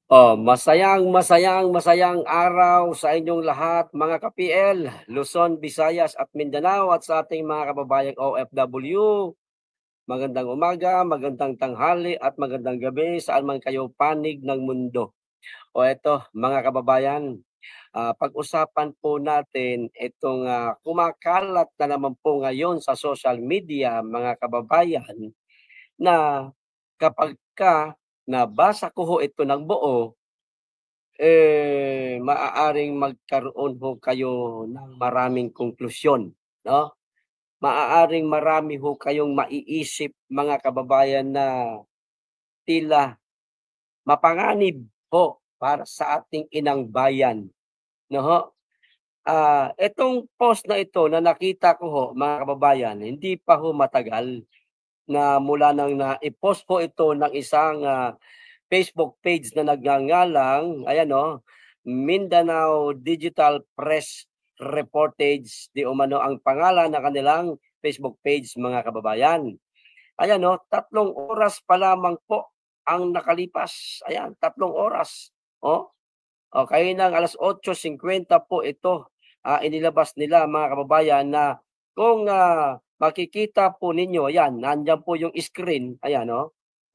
Masayang araw sa inyong lahat mga ka-PL, Luzon, Visayas at Mindanao at sa ating mga kababayang OFW. Magandang umaga, magandang tanghali at magandang gabi saan man kayo panig ng mundo. Eto mga kababayan, pag-usapan po natin itong kumakalat na naman po ngayon sa social media mga kababayan na kapagka nabasa ko ho ito ng buo, maaaring magkaroon ho kayo ng maraming konklusyon, 'no? Maaaring marami ho kayong maiisip mga kababayan na tila mapanganib ho para sa ating inang bayan, 'no ho? Itong post na ito na nakita ko ho mga kababayan, hindi pa ho matagal na mula nang nai-post po ito ng isang, Facebook page na nagngangalang, ayan Mindanao Digital Press Reportage, di umano ang pangalan ng kanilang Facebook page mga kababayan. Ayan 3 oras pa lamang po ang nakalipas, ayan 3 oras, oh. Kaninang 8:50 po ito, inilabas nila mga kababayan na kung, makikita po ninyo ayan, nandiyan po yung screen, ayan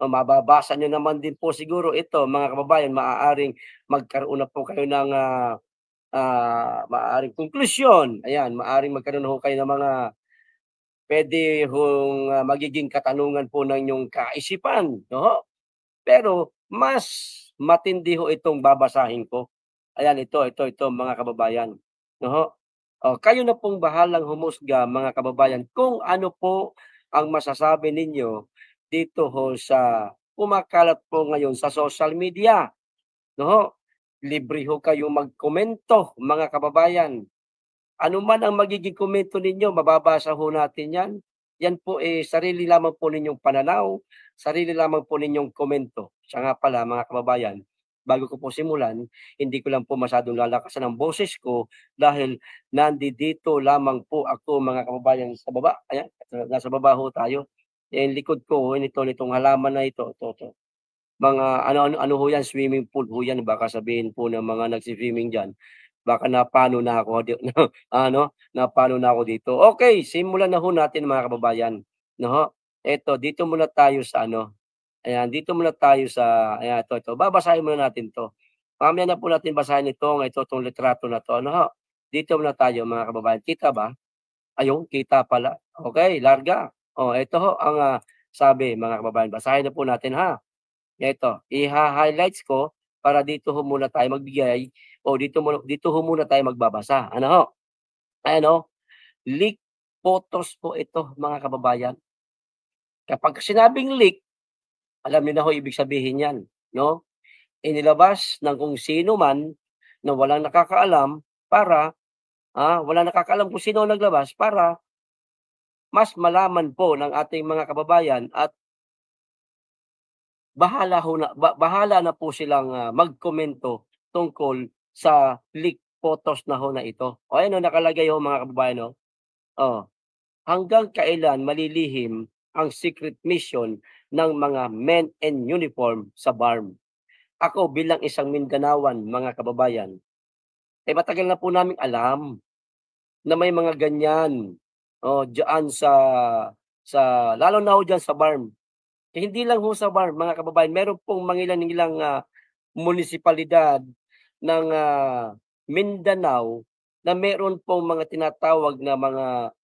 mababasa niyo naman din po siguro ito mga kababayan, maaaring magkaroon na po kayo ng, maaaring konklusyon, ayan, maaaring magkaroon na ho kayo ng mga puwede hong, magiging katanungan po ng inyong kaisipan, 'no ho. Pero mas matindi ho itong babasahin ko. Ayan, ito mga kababayan, 'no ho. Kayo na pong bahalang humusga mga kababayan kung ano po ang masasabi ninyo dito ho sa kumakalat po ngayon sa social media, 'no ho. Libre ho kayong magkomento mga kababayan. Ano man ang magiging komento ninyo mababasa ho natin 'yan. Yan po, sarili lamang po ninyong pananaw, sarili lamang po ninyong komento. Siya nga pala mga kababayan, bago ko po simulan, hindi ko lang po masyadong lalakasan ang boses ko dahil nandito lamang po ako mga kababayan sa baba, ayan, nasa baba ho tayo. Yung likod ko nitong halaman na ito, mga ano ho 'yan, swimming pool ho 'yan. Baka sabihin po ng mga nagsi-swimming diyan, baka napano na ako napano na ako dito. Okay, simulan na ho natin mga kababayan, 'no ho. Eto dito muna tayo sa ayan, dito muna tayo sa ayan, ito, babasahin muna natin 'to. Mamaya na po natin basahin 'tong litrato na 'to, ano ho. Dito muna tayo mga kababayan, kita ba? Ayun, kita pala. Okay, larga. Ito ho ang, sabi mga kababayan, basahin na po natin ha. Eto, highlights ko para dito ho muna tayo magbigay o dito ho muna tayo magbabasa, ano ho. Ayan leak photos po ito mga kababayan. Kapag sinabing leak, alam niyo na ho ibig sabihin niyan, 'no? Inilabas ng kung sino man na walang nakakaalam kung sino ang naglabas para mas malaman po ng ating mga kababayan at bahala na po silang, magkomento tungkol sa leak photos na ho na ito. Ayan nakalagay ho mga kababayan hanggang kailan malilihim ang secret mission ng mga men in uniform sa BARM? Ako bilang isang Mindanaoan mga kababayan, matagal na po naming alam na may mga ganyan, diyaan sa lalo na ho diyan sa BARM. Hindi lang ho sa BARM mga kababayan, meron pong mangilan-ngilang, munisipalidad ng, Mindanao na meron pong mga tinatawag na mga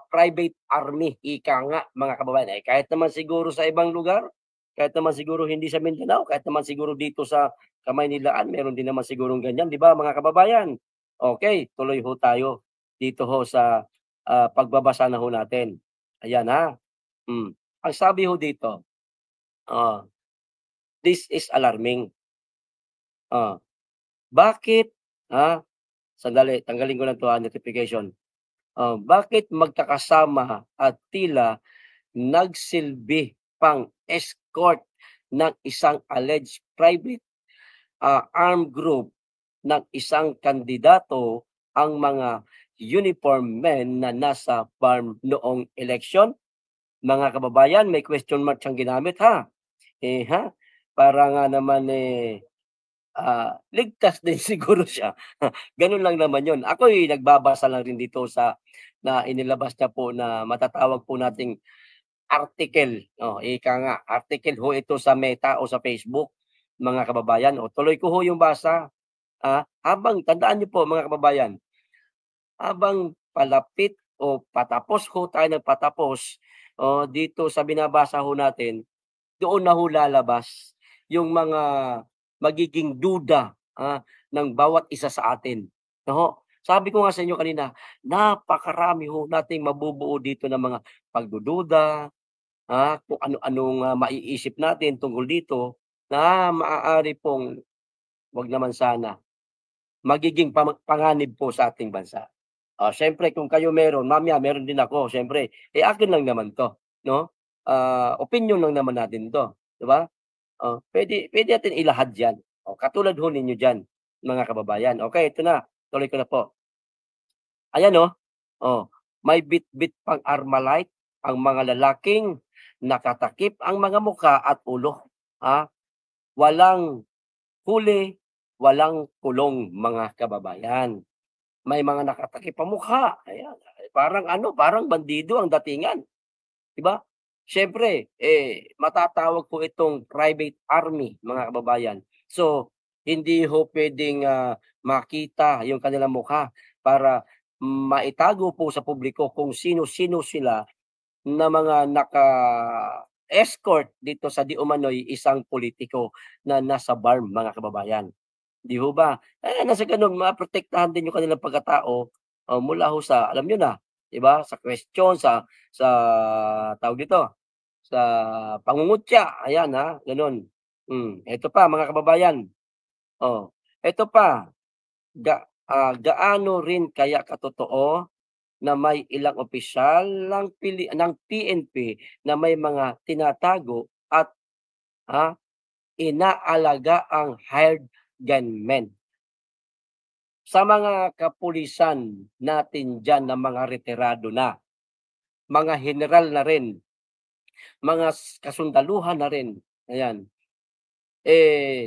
private army, ika nga mga kababayan. Kahit naman siguro sa ibang lugar, kahit naman siguro hindi sa Mindanao, kahit naman siguro dito sa Kamaynilaan meron din naman sigurong ganyan, 'di ba mga kababayan? Okay, tuloy ho tayo dito ho sa, pagbabasa na ho natin. Ayan ang sabi ho dito, ah, "This is alarming." Ah, bakit, sandali tanggalin ko lang 'to, notification. Bakit magkakasama at tila nagsilbi pang escort ng isang alleged private, armed group ng isang kandidato ang mga uniform men na nasa farm noong eleksyon? Mga kababayan, may question mark siyang ginamit ha. para nga naman, ligtas din siguro siya. Gano'n lang naman 'yun. Ako'y nagbabasa lang rin dito sa na inilabas niya po na matatawag po nating article, ika nga, article ho ito sa Meta o sa Facebook, mga kababayan. O tuloy ko ho yung basa, habang tandaan niyo po mga kababayan, habang palapit o patapos ho tayo ng patapos, dito sa binabasa ho natin, doon na ho lalabas yung mga magiging duda, ng bawat isa sa atin, 'no. Sabi ko nga sa inyo kanina, napakarami ho nating mabubuo dito ng mga pagdududa, kung ano-anong, maiisip natin tungkol dito na maaari pong, 'wag naman sana, magiging panganib po sa ating bansa. Siyempre kung kayo meron, mamaya meron din ako siyempre, akin lang naman 'to, 'no? Opinyon lang naman natin 'to, 'di ba? Puwede natin ilahad 'yan, katulad ho ninyo diyan, mga kababayan. Okey, ito na, tuloy ko na po. Ayan, may bitbit pang Armalite ang mga lalaking nakatakip ang mga mukha at ulo, walang huli, walang kulong, mga kababayan. May mga nakatakip ang mukha, ayan, parang ano, parang bandido ang datingan, 'di ba? Siyempre, matatawag po itong private army, mga kababayan. So, hindi ho puwedeng, makita yung kanilang mukha para maitago po sa publiko kung sino-sino sila na mga naka-escort dito sa di umano'y isang politiko na nasa BARM, mga kababayan. 'Di ho ba? Nang sa gano'n maprotektahan din yung kanilang pagkatao, mula ho sa alam niyo na, 'di ba, sa question, sa tawag dito, sa pangungutya, ayan, gano'n. Eto pa mga kababayan, eto pa, gaano rin kaya katotoo na may ilang opisyal ng PNP na may mga tinatago at, ah, inaalagaang hired gunmen. Sa mga kapulisan natin diyan na mga retirado na, mga heneral na rin, mga kasundaluhan na rin, ayan,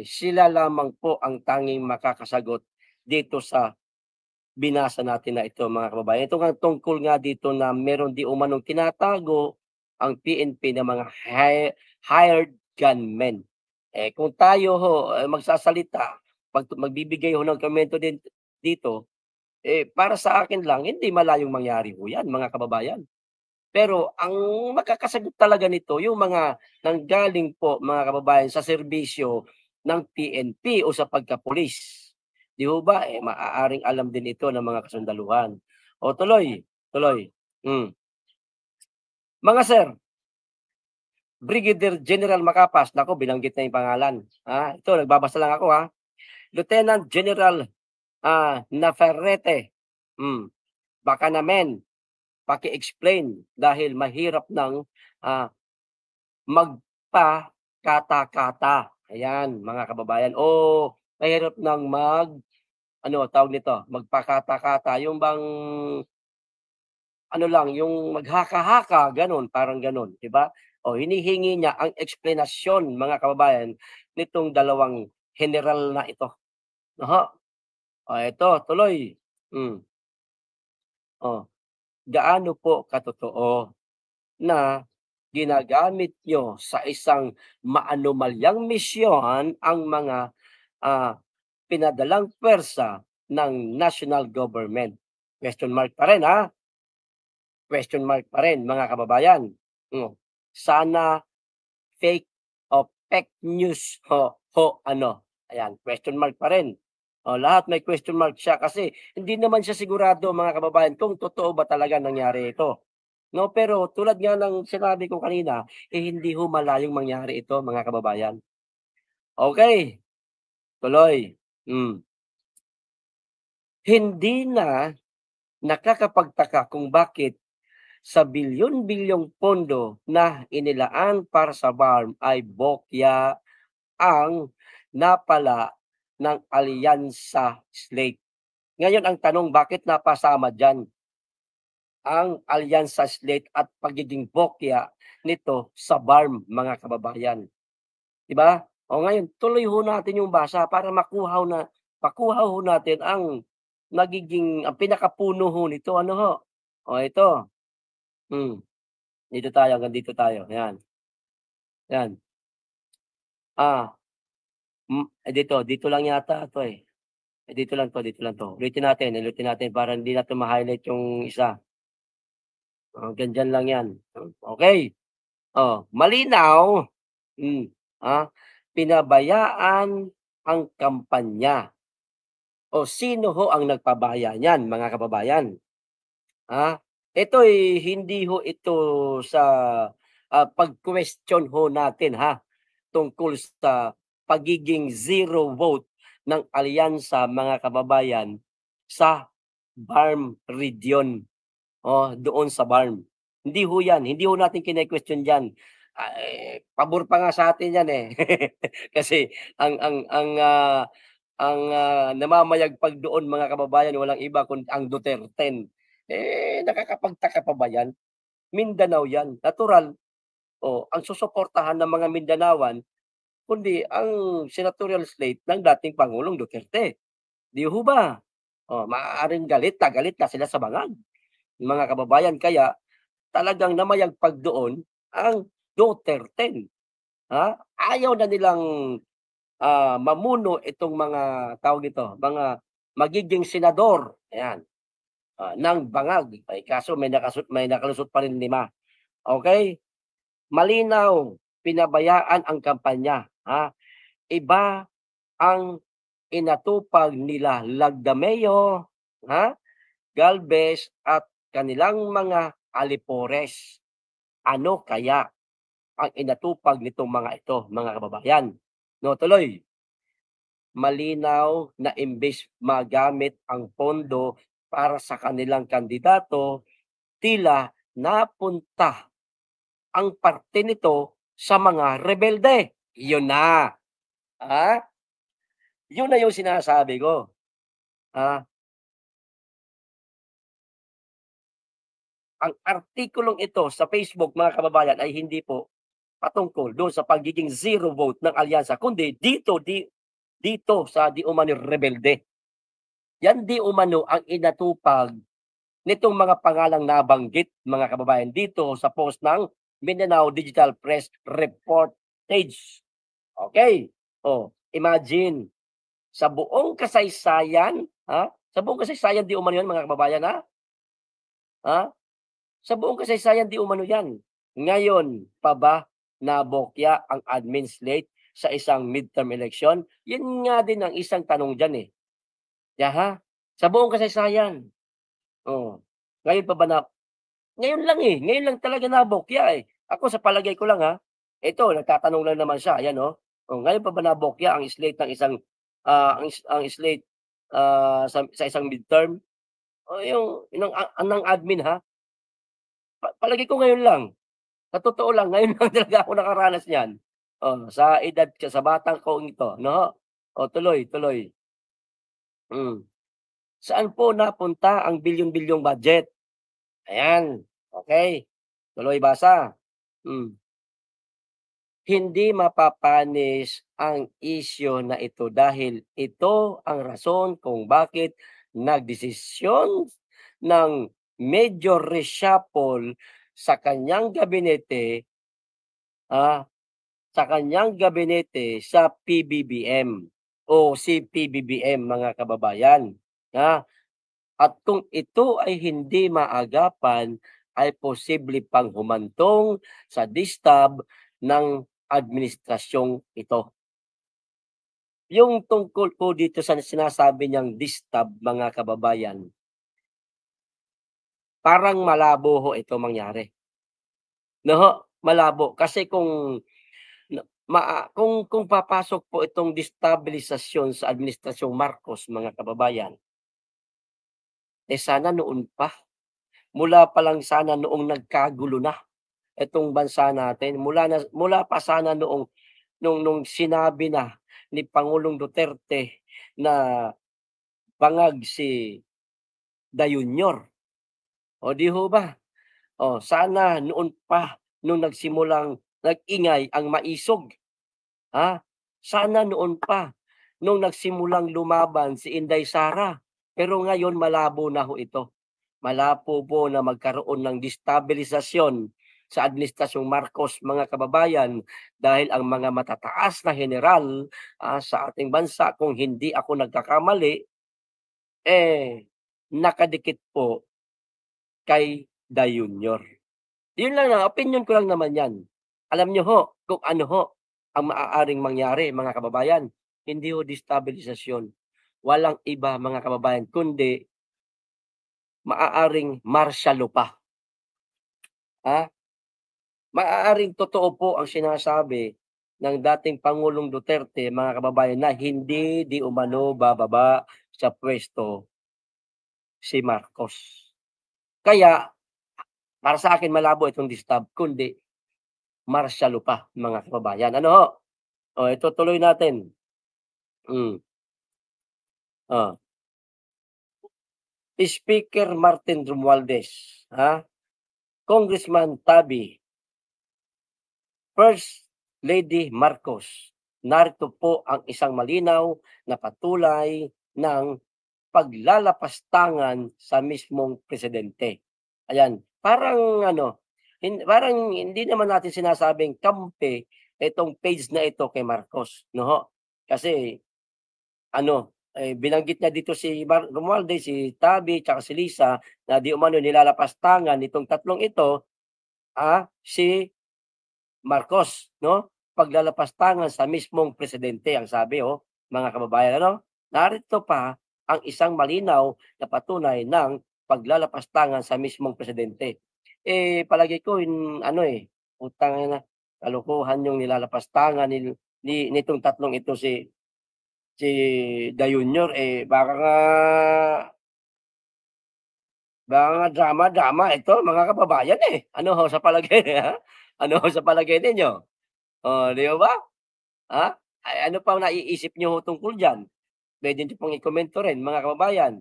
sila lamang po ang tanging makakasagot dito sa binasa natin na ito, mga kababayan. Ito nga tungkol nga dito na meron di umanong tinatago ang PNP na mga hired gunmen. Kung tayo ho, magsasalita, magbibigay ho ng komento din dito, para sa akin lang hindi malayong mangyari ho 'yan, mga kababayan. Pero ang makakasagot talaga nito yung mga nanggaling po, mga kababayan, sa serbisyo ng PNP o sa pagkapulis. 'Di ho ba, maaaring alam din ito ng mga kasundaluhan. O tuloy, tuloy. Mga sir, Brigadier General Macapas, naku binanggit na yung pangalan. Ito nagbabasa lang ako, Lieutenant General, Navarrete, baka naman paki-explain dahil mahirap ng, magpakata-kata. Ayan, mga kababayan, o mahirap ng ano tawag nito, magpakata-kata, yung bang ano lang, yung maghaka-haka gano'n, parang gano'n, 'di ba? Hinihingi niya ang eksplanasyon, mga kababayan, nitong dalawang heneral na ito, oho. Eto tuloy, hmm, oh, gaano po katotoo na ginagamit niyo sa isang maanomalyang misyon ang mga, ah, pinadalang puwersa ng national government? Question mark pa rin, question mark pa rin, mga kababayan. Sana fake o fake news ho ano, ayan, question mark pa rin. Lahat may question mark siya kasi hindi naman siya sigurado, mga kababayan, kung totoo ba talaga nangyari ito, 'no? Pero tulad nga ng sinabi ko kanina, hindi ho malayong mangyari ito, mga kababayan. Okey, tuloy. Hindi na nakakapagtaka kung bakit sa bilyon-bilyong pondo na inilaan para sa BARM ay bokya ang napala ng alyansa slate. Ngayon ang tanong, bakit napasama diyan ang alyansa slate at pagiging bokya nito sa BARM, mga kababayan, 'di ba? O ngayon tuloy ho natin yung basa para makuha ho natin ang ang pinakapuno ho nito, ano ho? O ito, hmm, dito tayo, hanggang dito tayo, 'yan. Ah, dito lang yata 'to, eh. Dito lang 'to. Ulitin natin para hindi natin ma-highlight yung isa. Hanggang diyan lang 'yan. Okey. Malinaw, hmm, pinabayaan ang kampanya o sino ho ang nagpabaya niyan, mga kababayan? Ito'y hindi ho ito sa, pag-question ho natin, tungkol sa pagiging zero vote ng alyansa, mga kababayan, sa BARM Region o doon sa BARM. Hindi ho 'yan, hindi ho natin kine-question diyan. Pabor pa nga sa atin 'yan, eh. Kasi namamayagpag doon, mga kababayan, walang iba kundi ang Duterte. Nakakapagtaka pa ba 'yan? Mindanao 'yan, natural. Ang susuportahan ng mga Mindanaoan kundi ang senatorial slate ng dating Pangulong Duterte, 'di ho ba? Maaaring galit na sila sa bangag, mga kababayan, kaya talagang namayagpag doon ang Duterte, Ayaw na nilang, mamuno itong mga, tawag dito, mga magiging senador, ayan, ng bangag. Ay kaso may nakalusot pa rin 5, okey? Malinaw, pinabayaan ang kampanya, Iba ang inatupag nila Lagdameo, Galvez at kanilang mga alipores. Ano kaya ang inatupag nitong mga ito, mga kababayan? No, tuloy, malinaw na imbes magamit ang pondo para sa kanilang kandidato, tila napunta ang parte nito sa mga rebelde. Yun na, ah, yun na yung sinasabi ko, ah. Ang artikulong ito sa Facebook, mga kababayan, ay hindi po patungkol doon sa pagiging zero vote ng alyansa, kundi dito sa di umano'y rebelde. Yan di umano ang inatupag nitong mga pangalang nabanggit, mga kababayan, dito sa post ng Mindanao Digital Press Report page. Okay. Imagine, sa buong kasaysayan, sa buong kasaysayan di umano yan, mga kababayan, ha? Sa buong kasaysayan di umano yan. Ngayon pa ba nabokya ang admin slate sa isang midterm election? Yun nga din ang isang tanong diyan, eh. Sa buong kasaysayan. Oh, ngayon pa ba na ngayon lang, eh, ngayon lang talaga nabokya, eh. Ako sa palagay ko lang, ito nagtatanong lang naman siya, ayan, oh. Ngayon pa ba nabokya ang slate ng isang, ang slate, sa isang midterm? Yung ng admin, palagay ko ngayon lang. Sa totoo lang, ngayon lang talaga ako nakaranas niyan. Sa edad ko, sa batang taong ito, 'no? Tuloy, tuloy. Hmm. Saan po napunta ang bilyon-bilyong budget? Ayan, okey. Tuloy basa. Hmm. Hindi mapapanis ang isyu na ito dahil ito ang rason kung bakit nagdesisyon ng major reshuffle sa kanyang gabinete, ah sa kanyang gabinete sa PBBM o si PBBM, mga kababayan, ha? At kung ito ay hindi maagapan, ay posible pang humantong sa distab ng administrasyong ito. Yung tungkol po dito sa sinasabi niyang distab, mga kababayan, parang malabo ho ito mangyari, 'no ho? Malabo kasi kung papasok po itong destabilisasyon sa administrasyong Marcos, mga kababayan, sana noon pa, mula pa lang sana noong nagkagulo na itong bansa natin, mula pa sana nung sinabi na ni Pangulong Duterte na bangag si Da Junior, o 'di ho ba? Sana noon pa nung nagsimulang nag-ingay ang maisog, ha? Sana noon pa, nung nagsimulang lumaban si Inday Sara. Pero ngayon malabo na ho ito. Malabo po na magkaroon ng destabilisasyon sa administrasyong Marcos, mga kababayan, dahil ang mga matataas na general sa ating bansa, kung hindi ako nagkakamali, nakadikit po kay Da Junior. Yun lang, opinyon ko lang naman yan. Alam niyo ho kung ano ho ang maaaring mangyari, mga kababayan. Hindi ho destabilisasyon. Walang iba, mga kababayan, kundi maaaring martial law pa. Maaaring totoo po ang sinasabi ng dating Pangulong Duterte, mga kababayan, na hindi di umano bababa sa pwesto si Marcos. Kaya, para sa akin malabo itong kundi martial law pa, mga kababayan. Ano ho? Ito tuloy natin. Speaker Martin Romualdez, Congressman Tabi, First Lady Marcos. Narito po ang isang malinaw na patulay ng paglalapastangan sa mismong presidente. Ayan, parang parang hindi naman natin sinasabing kampe itong page na ito kay Marcos, no? Kasi binanggit niya dito si Romualdez, si Tabi, tsaka si Lisa na di umano nilalapastangan nitong tatlong ito, si Marcos, no? Paglalapastangan sa mismong presidente, ang sabi, mga kababayan, narito pa ang isang malinaw na patunay ng paglalapastangan sa mismong presidente. Palagi ko utang na kalokohan yung nilalapastangan nitong tatlong ito si Da Junior, baka nga drama-drama ito, mga kababayan, Ano ho sa palagay Ano ho sa palagay ninyo? Di ba? Ano pang naiisip niyo ho tungkol diyan? Puwede niyo pong ikomento rin, mga kababayan.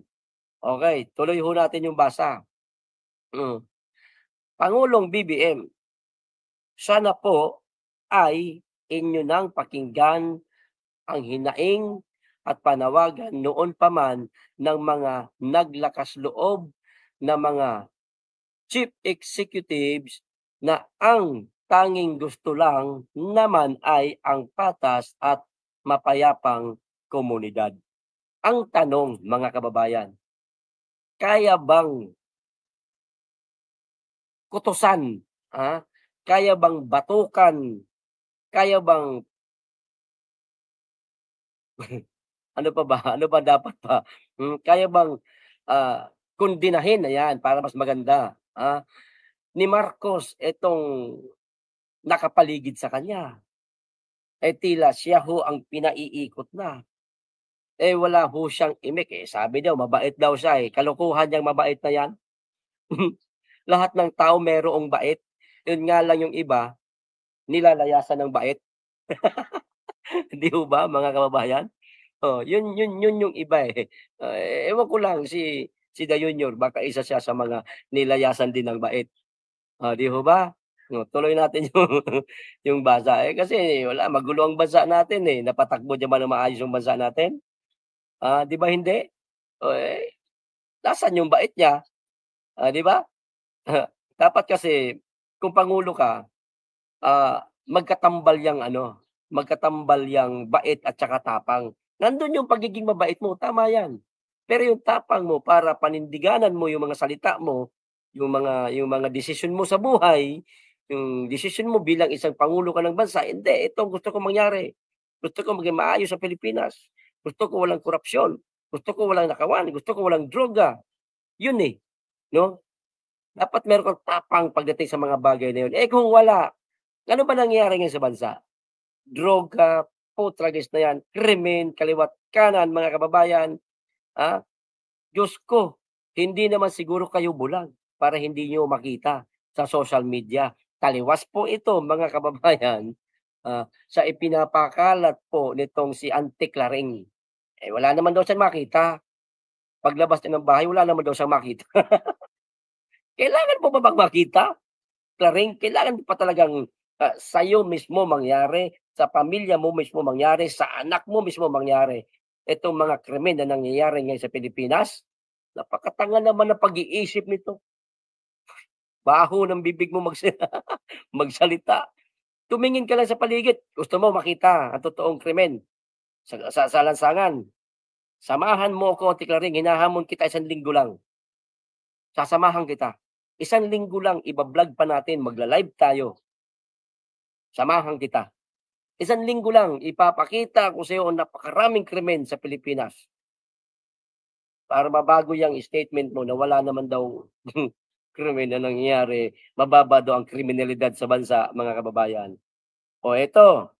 Okay, tuloy ho natin yung basa. Pangulong BBM, sana po ay inyo nang pakinggan ang hinaing at panawagan noon pa man ng mga naglakas loob na mga chief executives na ang tanging gusto lang naman ay ang patas at mapayapang komunidad. Ang tanong, mga kababayan, kaya bang kutusan, kaya bang batukan, kaya bang ano pa ba? Ano ba dapat pa? Kaya bang, kondinahin, ayan, para mas maganda, ni Marcos itong nakapaligid sa kanya? Tila siya ho ang pinaiikot na. Wala ho siyang imik, sabi daw mabait daw siya, kalokohan yang mabait na yan. Lahat ng tao merong bait, yun nga lang yung iba, nilalayasan ng bait. Di ho ba, mga kababayan? Yun yung iba, ewan ko lang si Da Junior baka isa siya sa mga nilayasan din ng bait. Di ho ba? Tuloy natin yung basa, kasi wala, magulo ang bansa natin, napatakbo diyan ba ng maayos yung bansa natin? 'Di ba hindi? Nasaan yung bait niya, 'di ba? Dapat kasi kung pangulo ka, magkatambal yang bait at saka tapang. Nandun yung pagiging mabait mo, tama yan. Pero yung tapang mo para panindiganan mo yung mga salita mo, yung mga desisyon mo sa buhay, yung desisyon mo bilang isang pangulo ka ng bansa, hindi, ito gusto ko mangyari. Gusto ko maging maayos sa Pilipinas. Gusto ko walang korupsyon. Gusto ko walang nakawan. Gusto ko walang droga. Yun no? Dapat meron kang tapang pagdating sa mga bagay na yun. Kung wala, ano ba nangyayari ngayon sa bansa? Droga, putragis na yan, krimen, kaliwat kanan, mga kababayan. Diyos ko, hindi naman siguro kayo bulag para hindi nyo makita sa social media. Taliwas po ito, mga kababayan, sa ipinapakalat po nitong si Auntie Claring. Wala naman daw siyang makita. Paglabas niya ng bahay, wala naman daw siyang makita. Kailangan po ba bang makita? Claring, kailangan pa talagang sa'yo mismo mangyari, sa pamilya mo mismo mangyari, sa anak mo mismo mangyari. Itong mga krimen na nangyayari ngayon sa Pilipinas, napakatanga naman ng pag-iisip nito. Baho ng bibig mo magsalita. Tumingin ka lang sa paligid, gusto mo makita ang totoong krimen sa lansangan. Samahan mo ako, Tiklaring, hinahamon kita 1 linggo lang. Sasamahan kita. 1 linggo lang, iba-vlog pa natin, magla-live tayo. Samahan kita. 1 linggo lang, ipapakita ko sa iyo ang napakaraming krimen sa Pilipinas. Para mabago yang statement mo na wala naman daw krimen na nangyayari, mababa daw ang kriminalidad sa bansa, mga kababayan. O eto,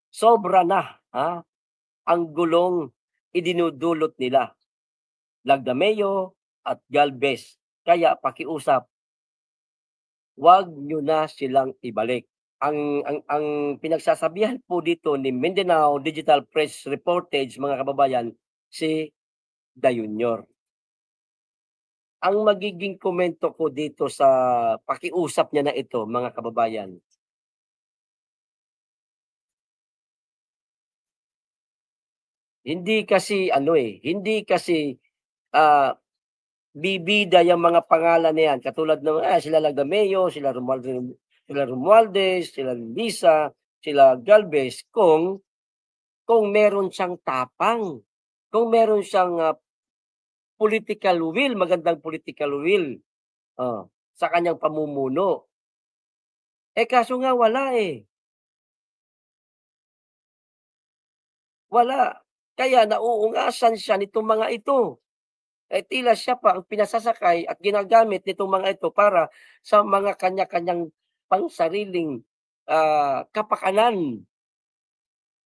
sobra na, ang gulong idinudulot nila, Lagdameo at Galvez. Kaya pakiusap, 'wag niyo na silang ibalik. Ang pinagsasabihan po dito ni Mindanao Digital Press Reportage, mga kababayan, si Da Junior. Ang magiging komento ko dito sa pakiusap niya na ito, mga kababayan, hindi kasi, ah, bibida yang mga pangalan na yan katulad ng, sila Lagdameo, sila Romualdez, sila Lisa, sila Galvez kung meron siyang tapang, kung meron siyang, political will, magandang political will, sa kanyang pamumuno. Kaso nga wala, wala. Kaya nauungasan siya nitong mga ito. Tila siya pa ang pinasasakay at ginagamit nitong mga ito para sa mga kanya-kanyang pangsariling, kapakanan.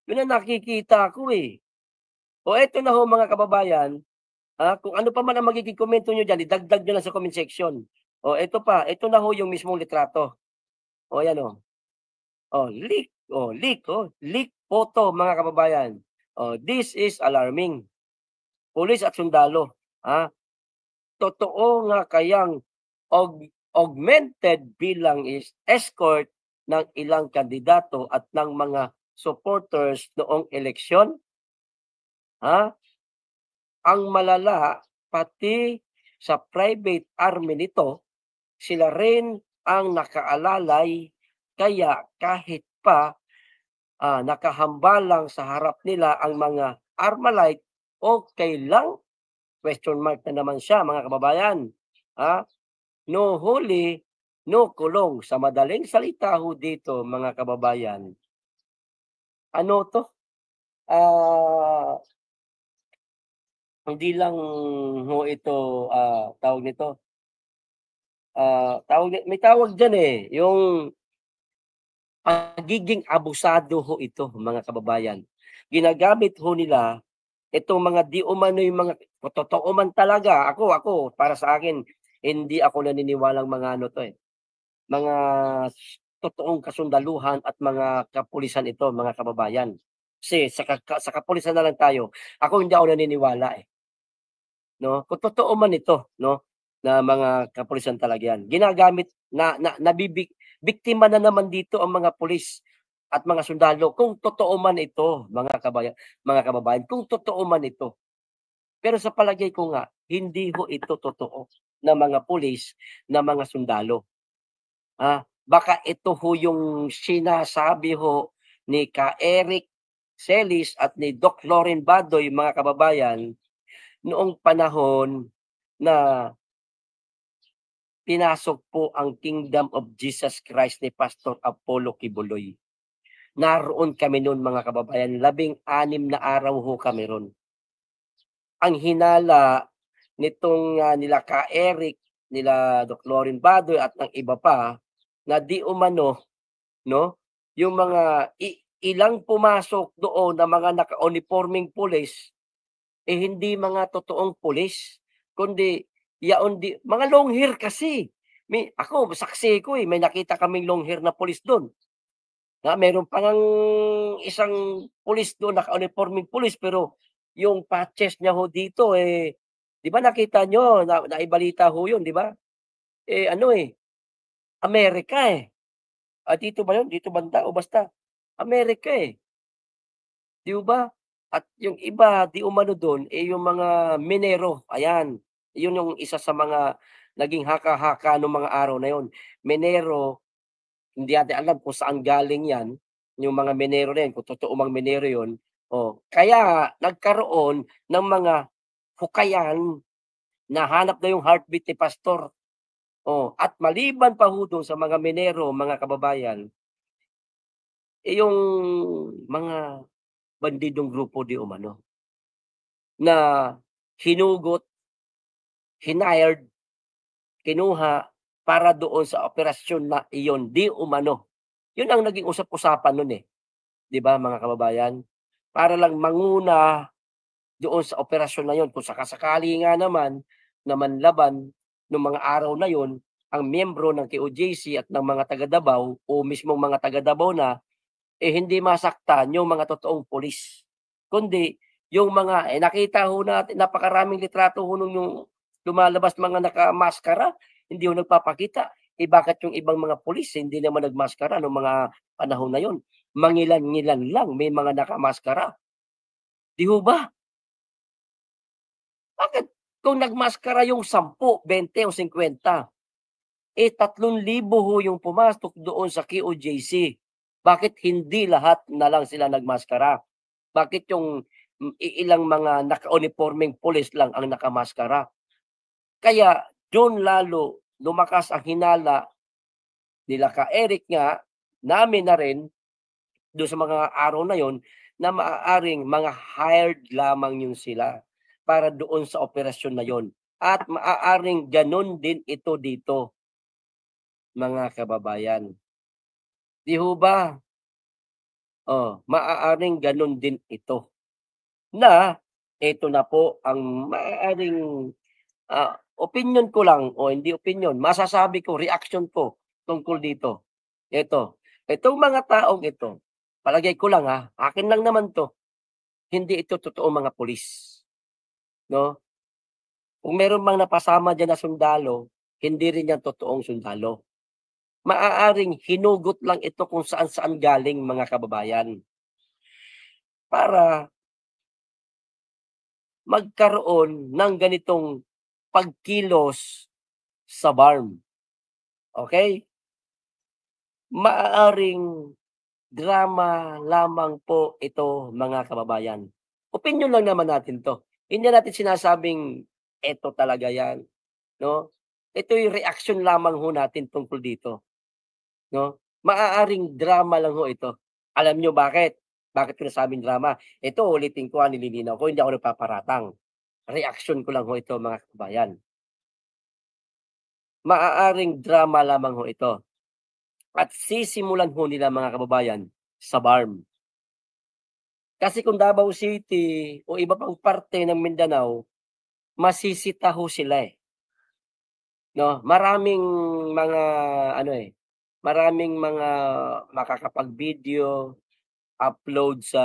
Yun ang nakikita ko, O eto na ho, mga kababayan, kung ano pa man ang magiging komento niyo diyan, idagdag niyo lang sa comment section. O eto pa, eto na ho yung mismong litrato. O yan, leak photo, mga kababayan. This is alarming. Pulis at sundalo, totoo nga kayang augmented bilang is escort ng ilang kandidato at ng mga supporters noong eleksyon? Ang malala, pati sa private army nito, sila rin ang nakaalalay, kaya kahit pa nakahambalang sa harap nila ang mga Armalite, okay lang? Question mark na naman siya, mga kababayan. No huli, no kulong. Sa madaling salita ho dito, mga kababayan, ano 'to, hindi lang ho ito, tawag nito, may tawag diyan, yung pagiging abusado ho ito, mga kababayan. Ginagamit ho nila itong mga di umano'y mga kung totoo man talaga, ako para sa akin, hindi ako naniniwalang mga ano 'to, mga totoong kasundaluhan at mga kapulisan ito, mga kababayan. Kasi sa kapulisan na lang tayo, ako hindi ako naniniwala, 'no? Kung totoo man ito, 'no, na mga kapulisan talaga 'yan. Ginagamit na na biktima na naman dito ang mga pulis at mga sundalo kung totoo man ito, mga kababayan, kung totoo man ito. Pero sa palagay ko nga, hindi ho ito totoo na mga pulis, na mga sundalo. Baka ito ho yung sinasabi ho ni Ka Eric Celis at ni Doc Loren Badoy, mga kababayan, noong panahon na pinasok po ang Kingdom of Jesus Christ ni Pastor Apollo Kibuloy. Naroon kami noon, mga kababayan, 16 na araw ho kami ron. Ang hinala nitong, nila Ka Eric, nila Doc Loren Badoy at ng iba pa, na di umano, 'no, yung mga ilang pumasok doon na mga naka-uniformeng pulis, hindi mga totoong pulis, kundi yaon mga long hair kasi. Ako saksi ko, may nakita kaming long hair na pulis do'n, na meron pa ngang isang pulis do'n, naka-uniformeng pulis, pero yung patches niya ho dito, 'di ba nakita niyo, naibalita ho 'yun, 'di ba? Ano, Amerika, dito ba 'yun, dito banda o basta Amerika, eh, 'di ba? At yung iba di umano dun, eh, yung mga minero, ayan. Yun yung isa sa mga naging haka-haka nung mga araw na yun. Minero, hindi natin alam kung saan galing 'yan, yung mga minero na 'yan, kung totoo mang minero yun. Oh, kaya nagkaroon ng mga hukayan na hanap na yung heartbeat ni pastor. Oh, at maliban pa ho dun sa mga minero, mga kababayan, eh, yung mga bandidong grupo di umano na hinugot, hinired, kinuha para doon sa operasyon na iyon di umano. Yun ang naging usap-usapan nun, eh, 'di ba mga kababayan? Para lang manguna doon sa operasyon na yun kung saka-sakali nga naman na manlaban nung mga araw na yun ang miyembro ng KOJC at ng mga taga Davao o mismong mga taga Davao na, eh, hindi masaktan yung mga totoong pulis. Kundi yung mga, nakita ho natin napakaraming litrato ho nung yung lumalabas mga nakamaskara, hindi ho nagpapakita. Eh, bakit yung ibang mga pulis hindi naman nagmaskara nung mga panahon na yun? Mangilan-ngilan lang may mga nakamaskara, 'di ho ba? Bakit kung nagmaskara yung 10, 20 o 50, eh, 3,000 ho yung pumasok doon sa QOJC. Bakit hindi lahat na lang sila nagmaskara? Bakit yung, iilang mga nakaunipormeng pulis lang ang nakamaskara? Kaya dun lalo lumakas ang hinala nila ka Eric nga, namin na rin, dun sa mga araw na yon na maaaring mga hired lamang yun sila para doon sa operasyon na yon at maaaring gano'n din ito dito, mga kababayan. 'Di ho ba? Oh, maaaring gano'n din ito na ito na po ang maaaring, opinyon ko lang o hindi opinyon, masasabi ko, reaksyon ko tungkol dito. Itong mga taong ito, palagay ko lang, akin lang naman 'to, hindi ito totoong mga pulis, 'no? Kung meron mang napasama diyan na sundalo, hindi rin yan totoong sundalo. Maaaring hinugot lang ito kung saan-saan galing, mga kababayan, para magkaroon ng ganitong pagkilos sa BARM, okey? Maaaring drama lamang po ito, mga kababayan. Opinyon lang naman natin 'to. Hindi natin sinasabing eto talaga 'yan, 'no? Ito yung reaksyon lamang ho natin tungkol dito, 'no? Maaaring drama lang ho ito. Alam niyo bakit? Bakit ko nasabing drama? Ito ulitin ko, nililinaw ko, hindi ako nagpaparatang. Reaksyon ko lang ho ito, mga kababayan. Maaaring drama lamang ho ito at sisimulan ho nila, mga kababayan, sa BARM. Kasi kung Davao City o iba pang parte ng Mindanao, masisita ho sila, eh, 'no? Maraming mga ano, eh, maraming mga makakapag-video, upload sa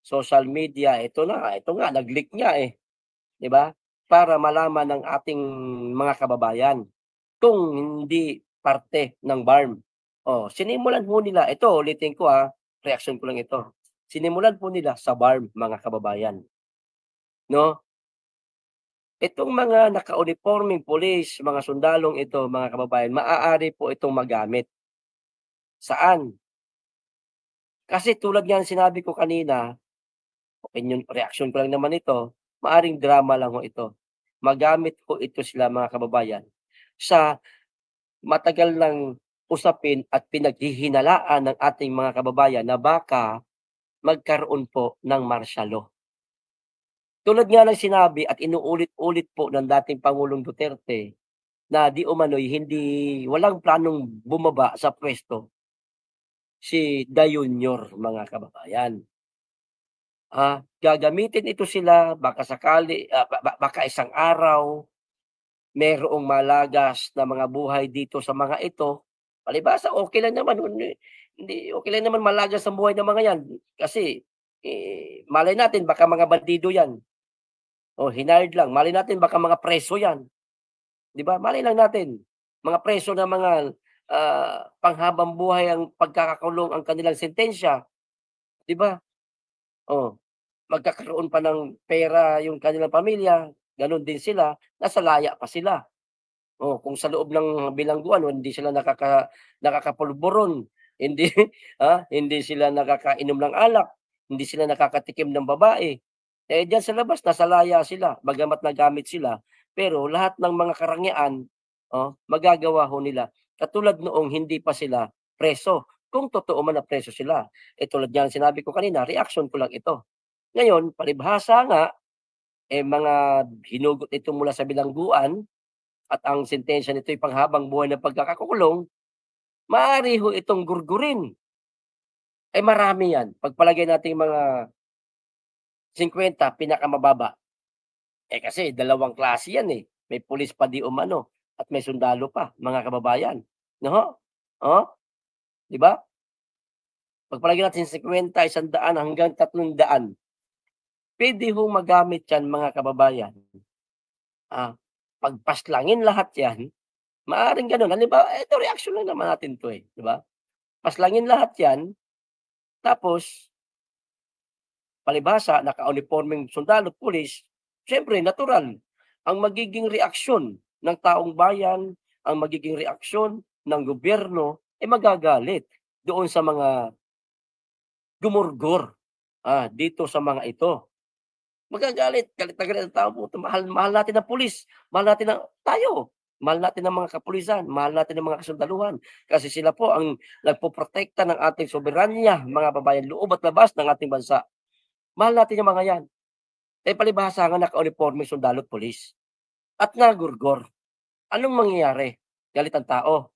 social media. Ito nga nag-leak nga, eh, 'di ba? Para malaman ng ating mga kababayan kung hindi parte ng BARM. Oh, sinimulan ho nila ito, ulitin ko, reaksyon ko lang ito. Sinimulan po nila sa BARM, mga kababayan, 'no? Itong mga nakaunipormeng pulis, mga sundalong ito, mga kababayan, maaari po itong magamit. Saan? Kasi tulad nga ng sinabi ko kanina, opinyon reaksyon ko lang naman ito, maaring drama lang ho ito. Magamit ho ito sila, mga kababayan, sa matagal ng usapin at pinaghihinalaan ng ating mga kababayan na baka magkaroon po ng martial law. Tulad nga ng sinabi at inuulit-ulit po ng dating Pangulong Duterte na di umano'y walang planong bumaba sa puwesto si Da Junior, mga kababayan. Gagamitin ito sila baka sakali, baka isang araw merong malagas na mga buhay dito sa mga ito. Palibhasa okey lang naman, hindi okey lang naman malagas ang buhay ng mga 'yan kasi, malay natin baka mga bandido 'yan o hinayad lang, malay natin baka mga preso 'yan, 'di ba? Malay lang natin, mga preso na mga panghabambuhay ang pagkakakulong ang kanilang sentensya, 'di ba? Oh, magkakaroon pa ng pera yung kanilang pamilya, gano'n din sila, nasa laya pa sila. Oh, kung sa loob ng bilangguan o hindi sila nakakapulburon, hindi, hindi sila nakakainom ng alak, hindi sila nakakatikim ng babae, eh, diyan sa labas nasa laya sila bagamat nagamit sila, pero lahat ng mga karangyaan, magagawa ho nila. Katulad noong hindi pa sila preso, kung totoo man na preso sila. Eh, tulad nga ng sinabi ko kanina, reaksyon ko lang ito. Ngayon palibhasa nga, eh, mga hinugot ito mula sa bilangguan at ang sentensya nito'y panghabang buhay na pagkakakulong, maaari ho itong gurgurin. Eh, marami 'yan, pagpalagay nating mga 50 pinakamababa. Eh, kasi dalawang klase 'yan, eh, may pulis pa di umano at may sundalo pa, mga kababayan, 'no? Oh, 'di ba? Pagpalagay natin 50, 100 hanggang 300, puwede hong magamit 'yan mga kababayan, ah, pagpaslangin lahat 'yan, maaaring gano'n. Halimbawa, eto reaksyon lang naman natin 'to, eh, 'di ba? Paslangin lahat 'yan, tapos palibhasa nakaunipormeng sundalo't pulis, siyempre natural ang magiging reaksyon ng taong bayan, ang magiging reaksyon ng gobyerno, eh, magagalit doon sa mga gumurgor, dito sa mga ito. Magagalit, galit na galit ang tao, "Puta, mahal mahal natin ang pulis, mahal natin ang" tayo, mahal natin ang mga kapulisan, mahal natin ang mga kasundaluhan, kasi sila po ang nagpoprotekta ng ating soberanya, mga babayan, loob at labas ng ating bansa. Mahal natin yung mga 'yan. Eh, palibhasa nga nakauniporme sundalo't pulis at nagurgor. Anong mangyayari? Galit ang tao,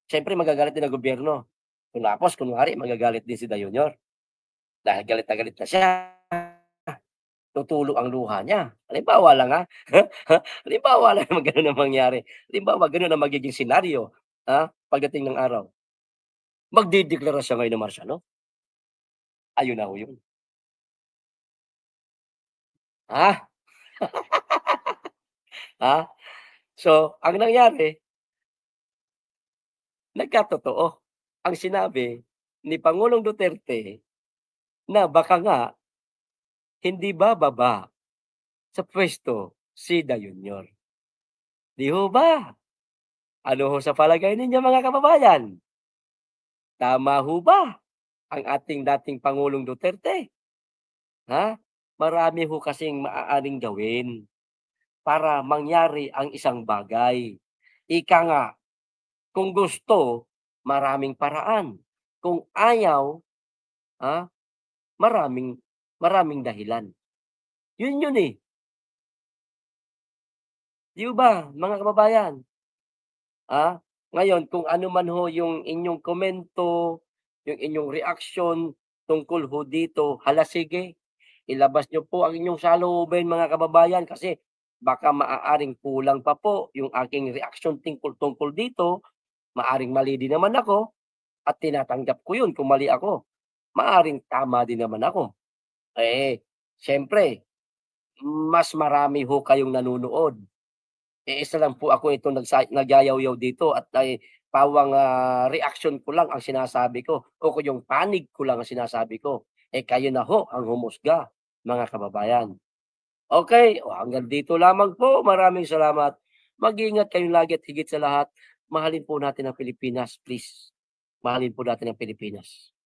siyempre magagalit din ang gobyerno. Tapos kunwari magagalit din si Da Junior, dahil galit na galit na siya, tutulo ang luha niya. Halimbawa lang, halimbawa lang naman gano'n ang mangyari. Halimbawa gano'n ang magiging senaryo, pagdating ng araw. Magdedeklara siya ngayon ng martial law, ayun na ho yun. Ah, ah, so ang nangyari, nagkatotoo ang sinabi ni Pangulong Duterte na baka nga hindi bababa sa puwesto si Da Junior. 'Di ho ba? Ano ho sa palagay ninyo mga kababayan? Tama ho ba ang ating dating Pangulong Duterte? Marami ho kasing maaaring gawin para mangyari ang isang bagay. Ika nga, kung gusto, maraming paraan. Kung ayaw, ah, maraming maraming dahilan. Yun yun, eh, 'di ho ba mga kababayan? Ngayon kung ano man ho yung inyong komento, yung inyong reaksyon tungkol ho dito, hala sige, ilabas niyo po ang inyong saloobin mga kababayan kasi baka maaaring kulang pa po yung aking reaksyon tungkol dito, maaring mali din naman ako at tinatanggap ko yun kung mali ako, maaring tama din naman ako. Eh, siyempre mas marami ho kayong nanonood. Eh, isa lang po ako itong nagyayaw-yaw dito at ay pawang, reaksyon ko lang ang sinasabi ko o kung yung panig ko lang ang sinasabi ko. Eh, kayo na ho ang humusga, mga kababayan. Okay, o hanggang dito lamang po. Maraming salamat. Mag-iingat kayong lagi at higit sa lahat, mahalin po natin ang Pilipinas, please. Mahalin po natin ang Pilipinas.